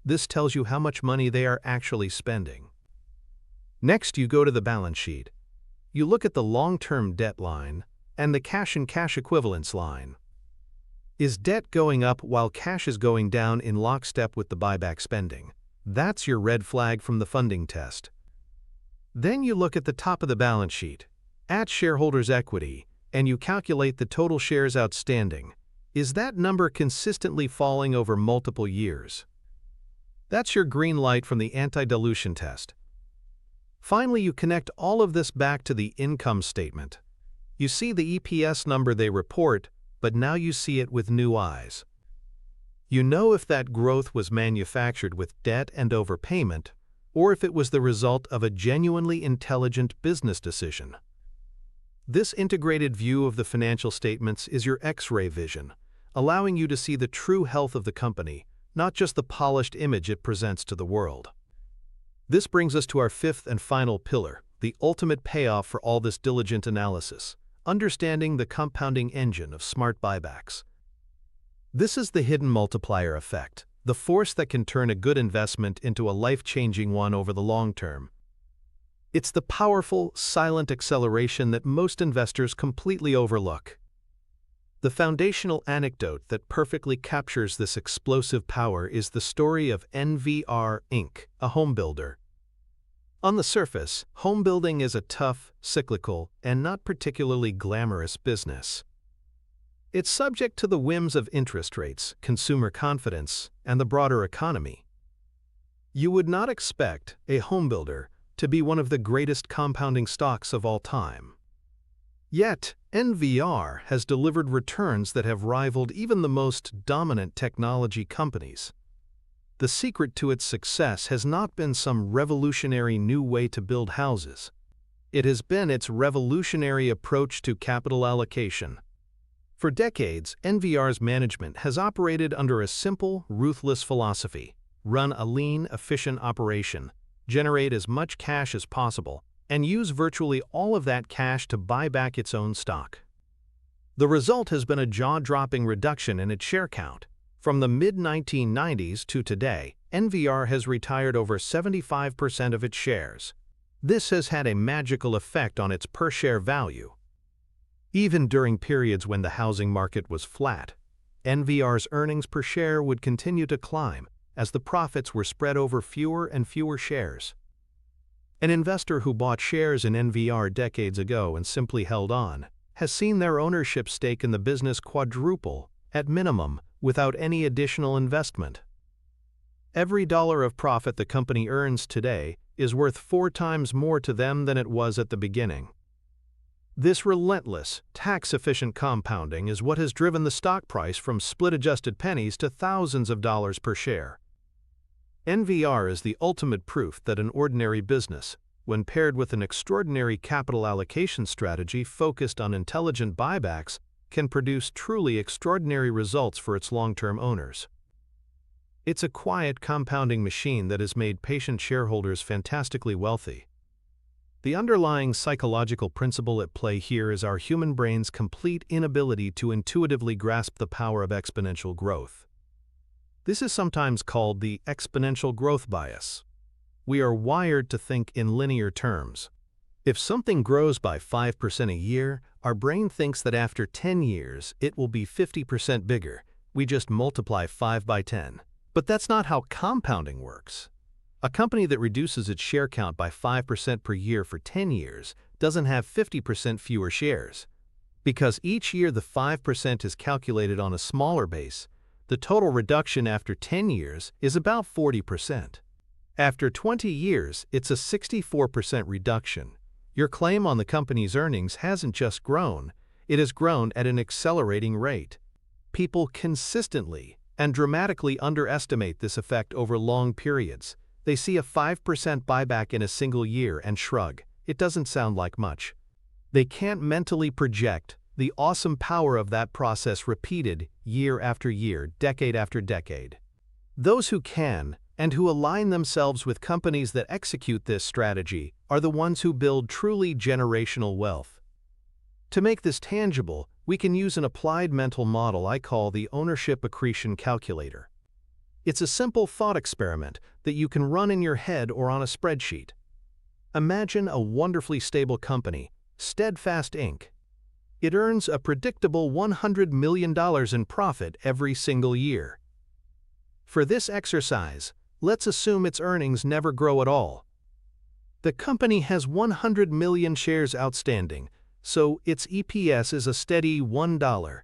This tells you how much money they are actually spending. Next, you go to the balance sheet. You look at the long-term debt line and the cash and cash equivalents line. Is debt going up while cash is going down in lockstep with the buyback spending? That's your red flag from the funding test. Then you look at the top of the balance sheet, at shareholders' equity, and you calculate the total shares outstanding. Is that number consistently falling over multiple years? That's your green light from the anti-dilution test. Finally, you connect all of this back to the income statement. You see the EPS number they report, but now you see it with new eyes. You know if that growth was manufactured with debt and overpayment, or if it was the result of a genuinely intelligent business decision. This integrated view of the financial statements is your X-ray vision, allowing you to see the true health of the company, not just the polished image it presents to the world. This brings us to our 5th and final pillar, the ultimate payoff for all this diligent analysis: understanding the compounding engine of smart buybacks. This is the hidden multiplier effect, the force that can turn a good investment into a life-changing one over the long term. It's the powerful, silent acceleration that most investors completely overlook. The foundational anecdote that perfectly captures this explosive power is the story of NVR Inc., a home builder. On the surface, home building is a tough, cyclical, and not particularly glamorous business. It's subject to the whims of interest rates, consumer confidence, and the broader economy. You would not expect a home builder to be one of the greatest compounding stocks of all time. Yet, NVR has delivered returns that have rivaled even the most dominant technology companies. The secret to its success has not been some revolutionary new way to build houses. It has been its revolutionary approach to capital allocation. For decades, NVR's management has operated under a simple, ruthless philosophy: run a lean, efficient operation, generate as much cash as possible, and use virtually all of that cash to buy back its own stock. The result has been a jaw-dropping reduction in its share count. From the mid-1990s to today, NVR has retired over 75% of its shares. This has had a magical effect on its per-share value. Even during periods when the housing market was flat, NVR's earnings per share would continue to climb as the profits were spread over fewer and fewer shares. An investor who bought shares in NVR decades ago and simply held on has seen their ownership stake in the business quadruple, at minimum, without any additional investment. Every dollar of profit the company earns today is worth 4 times more to them than it was at the beginning. This relentless, tax-efficient compounding is what has driven the stock price from split-adjusted pennies to thousands of dollars per share. NVR is the ultimate proof that an ordinary business, when paired with an extraordinary capital allocation strategy focused on intelligent buybacks, can produce truly extraordinary results for its long-term owners. It's a quiet compounding machine that has made patient shareholders fantastically wealthy. The underlying psychological principle at play here is our human brain's complete inability to intuitively grasp the power of exponential growth. This is sometimes called the exponential growth bias. We are wired to think in linear terms. If something grows by 5% a year, our brain thinks that after 10 years it will be 50% bigger. We just multiply 5 by 10. But that's not how compounding works. A company that reduces its share count by 5% per year for 10 years doesn't have 50% fewer shares. Because each year the 5% is calculated on a smaller base, the total reduction after 10 years is about 40%. After 20 years, it's a 64% reduction. Your claim on the company's earnings hasn't just grown, it has grown at an accelerating rate. People consistently and dramatically underestimate this effect over long periods. They see a 5% buyback in a single year and shrug. It doesn't sound like much. They can't mentally project the awesome power of that process repeated year after year, decade after decade. Those who can, and who align themselves with companies that execute this strategy, are the ones who build truly generational wealth. To make this tangible, we can use an applied mental model I call the ownership accretion calculator. It's a simple thought experiment that you can run in your head or on a spreadsheet. Imagine a wonderfully stable company, Steadfast Inc. It earns a predictable $100 million in profit every single year. For this exercise, let's assume its earnings never grow at all. The company has 100 million shares outstanding, so its EPS is a steady $1.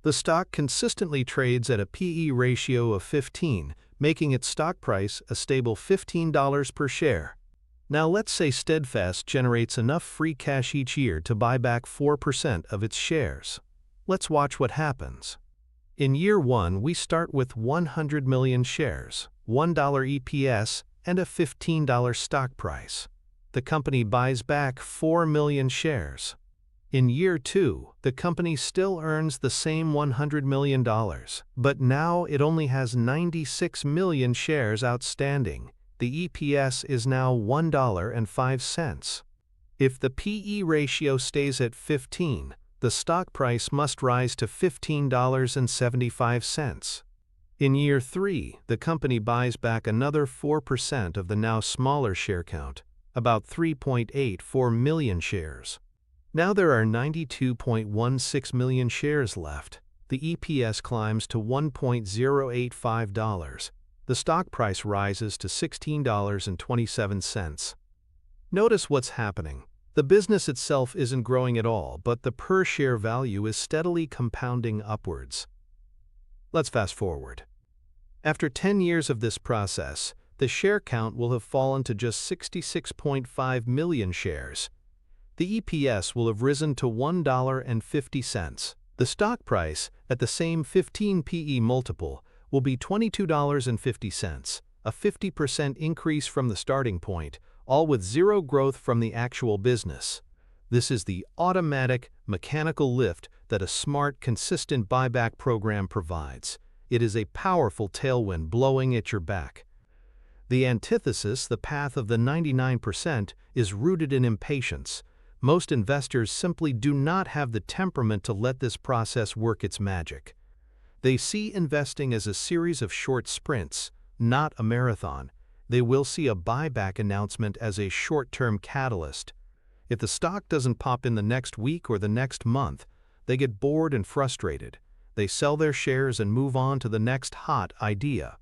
The stock consistently trades at a P/E ratio of 15, making its stock price a stable $15 per share. Now let's say Steadfast generates enough free cash each year to buy back 4% of its shares. Let's watch what happens. In year 1, we start with 100 million shares, $1 EPS, and a $15 stock price. The company buys back 4 million shares. In year 2, the company still earns the same $100 million, but now it only has 96 million shares outstanding. The EPS is now $1.05. If the P/E ratio stays at 15, the stock price must rise to $15.75. In year 3, the company buys back another 4% of the now smaller share count, about 3.84 million shares. Now there are 92.16 million shares left. The EPS climbs to $1.085. The stock price rises to $16.27. Notice what's happening. The business itself isn't growing at all, but the per-share value is steadily compounding upwards. Let's fast forward. After 10 years of this process, the share count will have fallen to just 66.5 million shares. The EPS will have risen to $1.50. The stock price, at the same 15 PE multiple, will be $22.50, a 50% increase from the starting point, all with zero growth from the actual business. This is the automatic, mechanical lift that a smart, consistent buyback program provides. It is a powerful tailwind blowing at your back. The antithesis, the path of the 99%, is rooted in impatience. Most investors simply do not have the temperament to let this process work its magic. They see investing as a series of short sprints, not a marathon. They will see a buyback announcement as a short-term catalyst. If the stock doesn't pop in the next week or the next month, they get bored and frustrated. They sell their shares and move on to the next hot idea.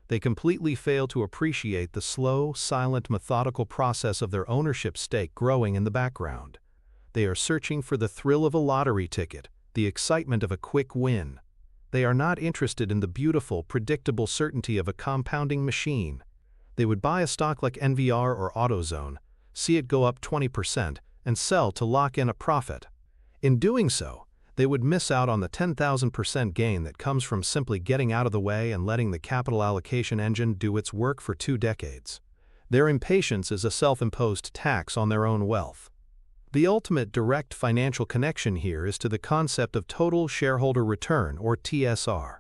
They completely fail to appreciate the slow, silent, methodical process of their ownership stake growing in the background. They are searching for the thrill of a lottery ticket, the excitement of a quick win. They are not interested in the beautiful, predictable certainty of a compounding machine. They would buy a stock like NVR or AutoZone, see it go up 20%, and sell to lock in a profit. In doing so, they would miss out on the 10,000% gain that comes from simply getting out of the way and letting the capital allocation engine do its work for 2 decades. Their impatience is a self-imposed tax on their own wealth. The ultimate direct financial connection here is to the concept of total shareholder return, or TSR.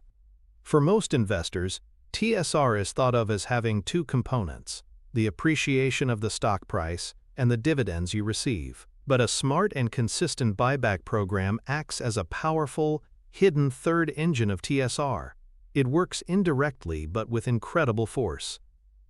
For most investors, TSR is thought of as having 2 components: the appreciation of the stock price and the dividends you receive. But a smart and consistent buyback program acts as a powerful, hidden third engine of TSR. It works indirectly but with incredible force.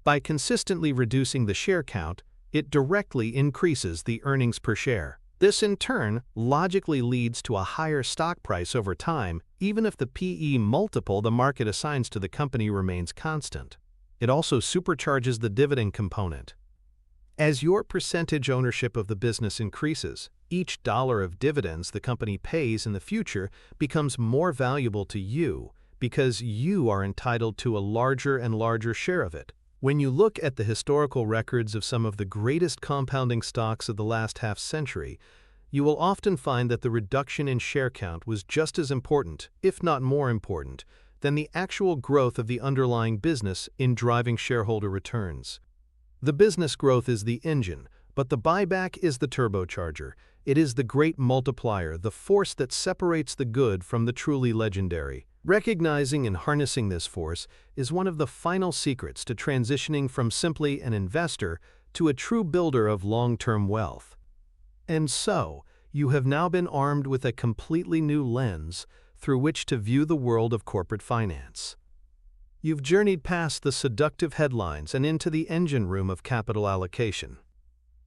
By consistently reducing the share count, it directly increases the earnings per share. This in turn logically leads to a higher stock price over time, even if the PE multiple the market assigns to the company remains constant. It also supercharges the dividend component. As your percentage ownership of the business increases, each dollar of dividends the company pays in the future becomes more valuable to you because you are entitled to a larger and larger share of it. When you look at the historical records of some of the greatest compounding stocks of the last half-century, you will often find that the reduction in share count was just as important, if not more important, than the actual growth of the underlying business in driving shareholder returns. The business growth is the engine, but the buyback is the turbocharger. It is the great multiplier, the force that separates the good from the truly legendary. Recognizing and harnessing this force is one of the final secrets to transitioning from simply an investor to a true builder of long-term wealth. And so, you have now been armed with a completely new lens through which to view the world of corporate finance. You've journeyed past the seductive headlines and into the engine room of capital allocation.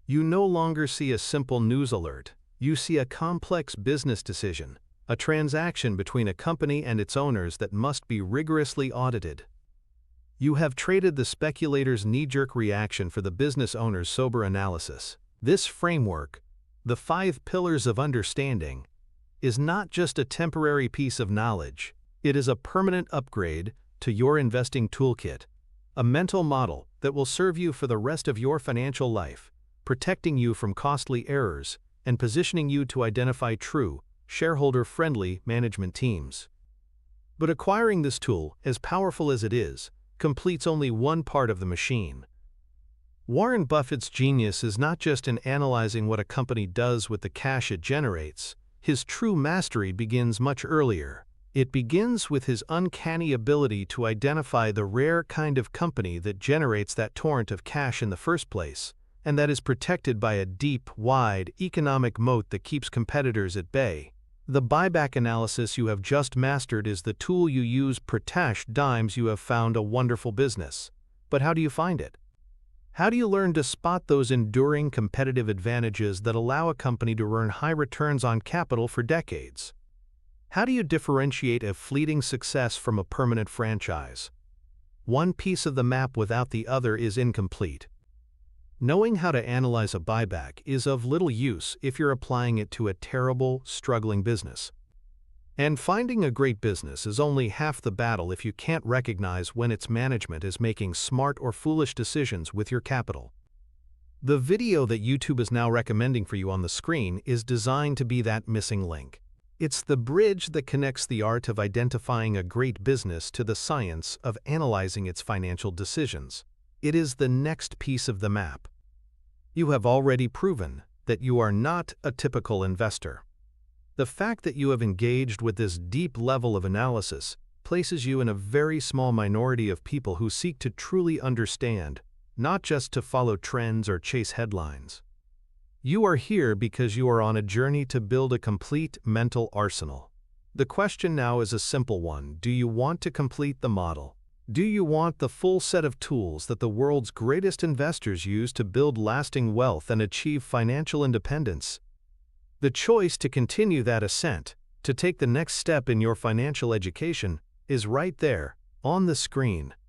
You no longer see a simple news alert. You see a complex business decision, a transaction between a company and its owners that must be rigorously audited. You have traded the speculator's knee-jerk reaction for the business owner's sober analysis. This framework, the 5 pillars of understanding, is not just a temporary piece of knowledge. It is a permanent upgrade to your investing toolkit, a mental model that will serve you for the rest of your financial life, protecting you from costly errors and positioning you to identify true, shareholder-friendly management teams. But acquiring this tool, as powerful as it is, completes only one part of the machine. Warren Buffett's genius is not just in analyzing what a company does with the cash it generates. His true mastery begins much earlier. It begins with his uncanny ability to identify the rare kind of company that generates that torrent of cash in the first place, and that is protected by a deep, wide, economic moat that keeps competitors at bay. The buyback analysis you have just mastered is the tool you use per dimes you have found a wonderful business. But how do you find it? How do you learn to spot those enduring competitive advantages that allow a company to earn high returns on capital for decades? How do you differentiate a fleeting success from a permanent franchise? One piece of the map without the other is incomplete. Knowing how to analyze a buyback is of little use if you're applying it to a terrible, struggling business. And finding a great business is only half the battle if you can't recognize when its management is making smart or foolish decisions with your capital. The video that YouTube is now recommending for you on the screen is designed to be that missing link. It's the bridge that connects the art of identifying a great business to the science of analyzing its financial decisions. It is the next piece of the map. You have already proven that you are not a typical investor. The fact that you have engaged with this deep level of analysis places you in a very small minority of people who seek to truly understand, not just to follow trends or chase headlines. You are here because you are on a journey to build a complete mental arsenal. The question now is a simple one. Do you want to complete the model? Do you want the full set of tools that the world's greatest investors use to build lasting wealth and achieve financial independence? The choice to continue that ascent, to take the next step in your financial education, is right there, on the screen.